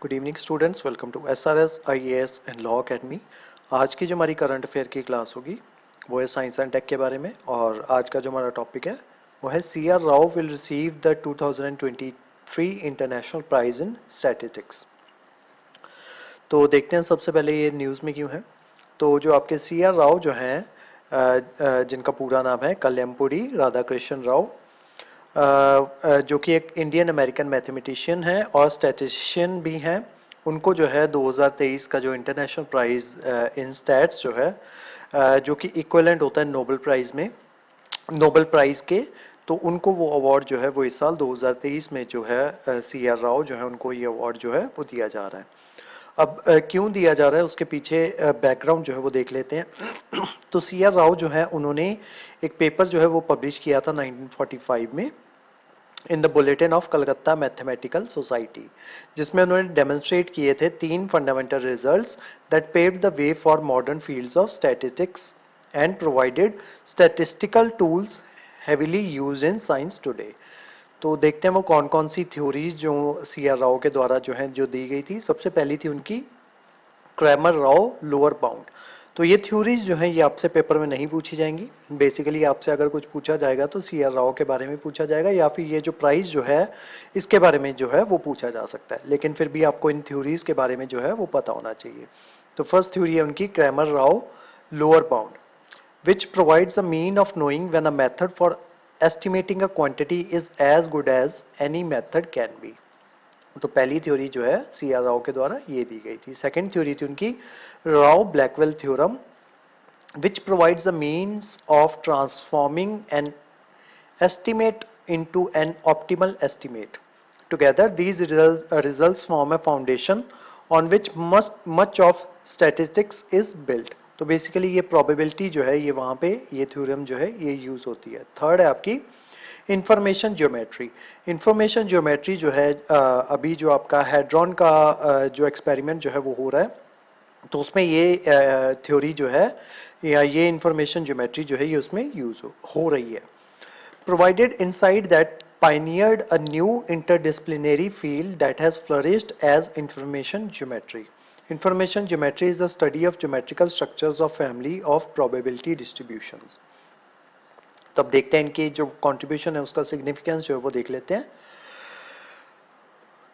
Good evening students, welcome to SRS IAS and law academy. आज की जो हमारी करंट अफेयर की क्लास होगी वो है साइंस एंड टेक के बारे में। और आज का जो हमारा टॉपिक है वो है C R Rao will receive the 2023 international prize in statistics. तो देखते हैं सबसे पहले ये न्यूज़ में क्यों है। तो जो आपके सी आर राव जो हैं, जिनका पूरा नाम है कल्याणपुरी राधाकृष्ण राव, जो कि एक इंडियन अमेरिकन मैथमेटिशियन है और स्टैटिस्टिशियन भी हैं। उनको जो है 2023 का जो इंटरनेशनल प्राइज इन स्टैट्स जो है, जो कि इक्विवेलेंट होता है नोबेल प्राइज में, नोबेल प्राइज के, तो उनको वो अवार्ड जो है वो इस साल 2023 में जो है सी आर राव जो है उनको ये अवार्ड जो है वो दिया जा रहा है। अब क्यों दिया जा रहा है उसके पीछे बैकग्राउंड जो है वो देख लेते हैं। तो सी आर राव जो है उन्होंने एक पेपर जो है वो पब्लिश किया था 1945 में in the bulletin of Calcutta mathematical society, जिसमें उन्होंने डेमोन्स्ट्रेट किए थे 3 fundamental results that paved the way for modern fields of statistics and provided statistical tools heavily used in science today. तो देखते हैं वो कौन कौन सी थ्योरीज जो सी आर राव के द्वारा जो है जो दी गई थी। सबसे पहली थी उनकी क्रैमर राव लोअर बाउंड। तो ये थ्योरीज जो हैं ये आपसे पेपर में नहीं पूछी जाएंगी। बेसिकली आपसे अगर कुछ पूछा जाएगा तो सी आर राव के बारे में पूछा जाएगा, या फिर ये जो प्राइस जो है इसके बारे में जो है वो पूछा जा सकता है, लेकिन फिर भी आपको इन थ्योरीज के बारे में जो है वो पता होना चाहिए। तो फर्स्ट थ्योरी है उनकी Cramer Rao lower bound, which provides a mean of knowing when a method for estimating a quantity is as good as any method can be। तो पहली थ्योरी जो है सी आर राव के द्वारा ये दी गई थी। सेकंड थ्योरी थी उनकी Rao Blackwell theorem, which provides a means of transforming an estimate into an optimal estimate. Together, these results form a foundation on which much of statistics is built। तो basically ये probability जो है ये वहाँ पे ये थ्योरम जो है ये यूज होती है। थर्ड है आपकी इंफॉर्मेशन ज्योमेट्री। इंफॉर्मेशन ज्योमेट्री जो है अभी जो आपका हेड्रॉन का जो एक्सपेरिमेंट जो है वो हो रहा है, तो उसमें ये थ्योरी जो है या ये इंफॉर्मेशन ज्योमेट्री जो है ये उसमें यूज हो रही है। Provided insight that pioneered a new interdisciplinary field that has flourished as information geometry. Information geometry is the study of geometrical structures of family of probability distributions। तब देखते हैं इनकी जो कंट्रीब्यूशन है उसका सिग्निफिकेंस जो है वो देख लेते हैं।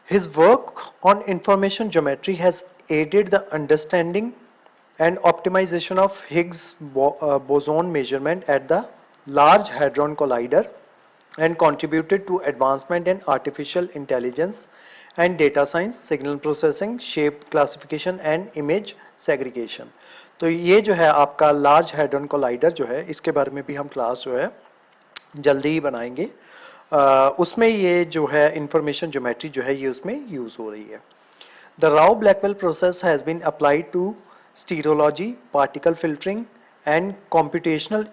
His work on information geometry has aided the understanding and optimization of Higgs boson measurement at the Large Hadron Collider and contributed to advancement in artificial intelligence and data science, signal processing, shape classification and image segregation। तो ये जो है आपका large hadron collider जो है इसके बारे में भी हम क्लास जो है जल्दी ही बनाएंगे। उसमें ये जो है इंफॉर्मेशन ज्योमेट्री जो है ये उसमें यूज हो रही है। The Rao Blackwell process has been applied to stereology, particle filtering and computational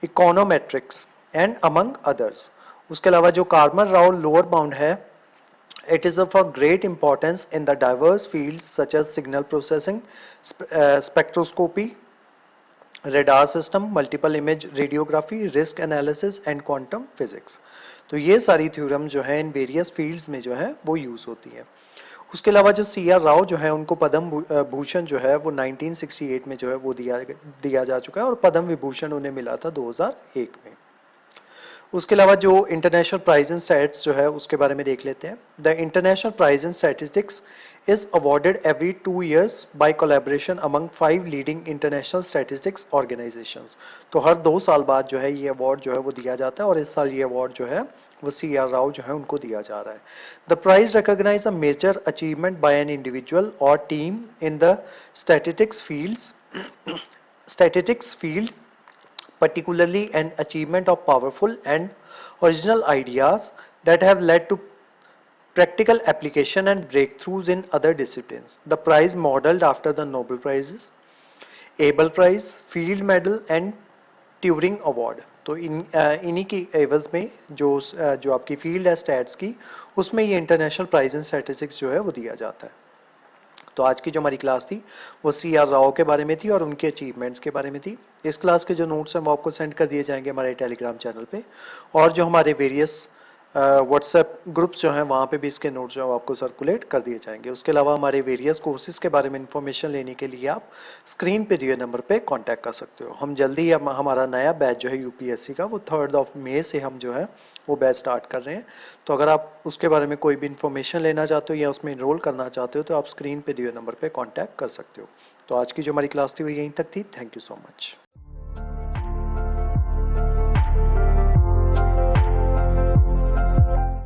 econometrics and among others. उसके अलावा जो क्रैमर राव लोअर बाउंड है, it is of a great importance in the diverse fields such as signal processing, spectroscopy, radar system, multiple image radiography, risk analysis and quantum physics। तो ये सारी theorem जो है in various fields में जो है वो यूज होती है। उसके अलावा जो सी आर राव जो है उनको पद्म भूषण जो है वो 1968 में जो है वो दिया जा चुका है और पद्म विभूषण उन्हें मिला था 2001 में। उसके अलावा जो इंटरनेशनल प्राइज इन स्टैट्स जो है उसके बारे में देख लेते हैं। The international prize in statistics is awarded every 2 years by collaboration among 5 leading international statistics organizations। तो हर 2 साल बाद जो है ये अवार्ड जो है वो दिया जाता है और इस साल ये अवार्ड जो है वो सी आर राव जो है उनको दिया जा रहा है। The prize recognize a major achievement by an individual or team in the statistics field, particularly an achievement of powerful and original ideas that have led to practical application and breakthroughs in other disciplines। The prize modeled after the Nobel Prizes, Abel Prize, Field Medal and Turing Award। तो इन्हीं की एवज में जो आपकी field है stats की उसमें ये इंटरनेशनल प्राइज इन स्टैटिस्टिक्स जो है वो दिया जाता है। तो आज की जो हमारी क्लास थी वो सी आर राव के बारे में थी और उनके अचीवमेंट्स के बारे में थी। इस क्लास के जो नोट्स हैं वो आपको सेंड कर दिए जाएंगे हमारे टेलीग्राम चैनल पे। और जो हमारे वेरियस व्हाट्सएप ग्रुप्स जो हैं वहाँ पे भी इसके नोट्स जो है आपको सर्कुलेट कर दिए जाएंगे। उसके अलावा हमारे वेरियस कोर्सेज के बारे में इंफॉर्मेशन लेने के लिए आप स्क्रीन पे दिए नंबर पे कांटेक्ट कर सकते हो। हम जल्दी ही हमारा नया बैच जो है यूपीएससी का वो 3 मई से हम जो है वो बैच स्टार्ट कर रहे हैं। तो अगर आप उसके बारे में कोई भी इन्फॉर्मेशन लेना चाहते हो या उसमें इनरोल करना चाहते हो तो आप स्क्रीन पे दिए नंबर पर कॉन्टैक्ट कर सकते हो। तो आज की जो हमारी क्लास थी वो यहीं तक थी। Thank you so much.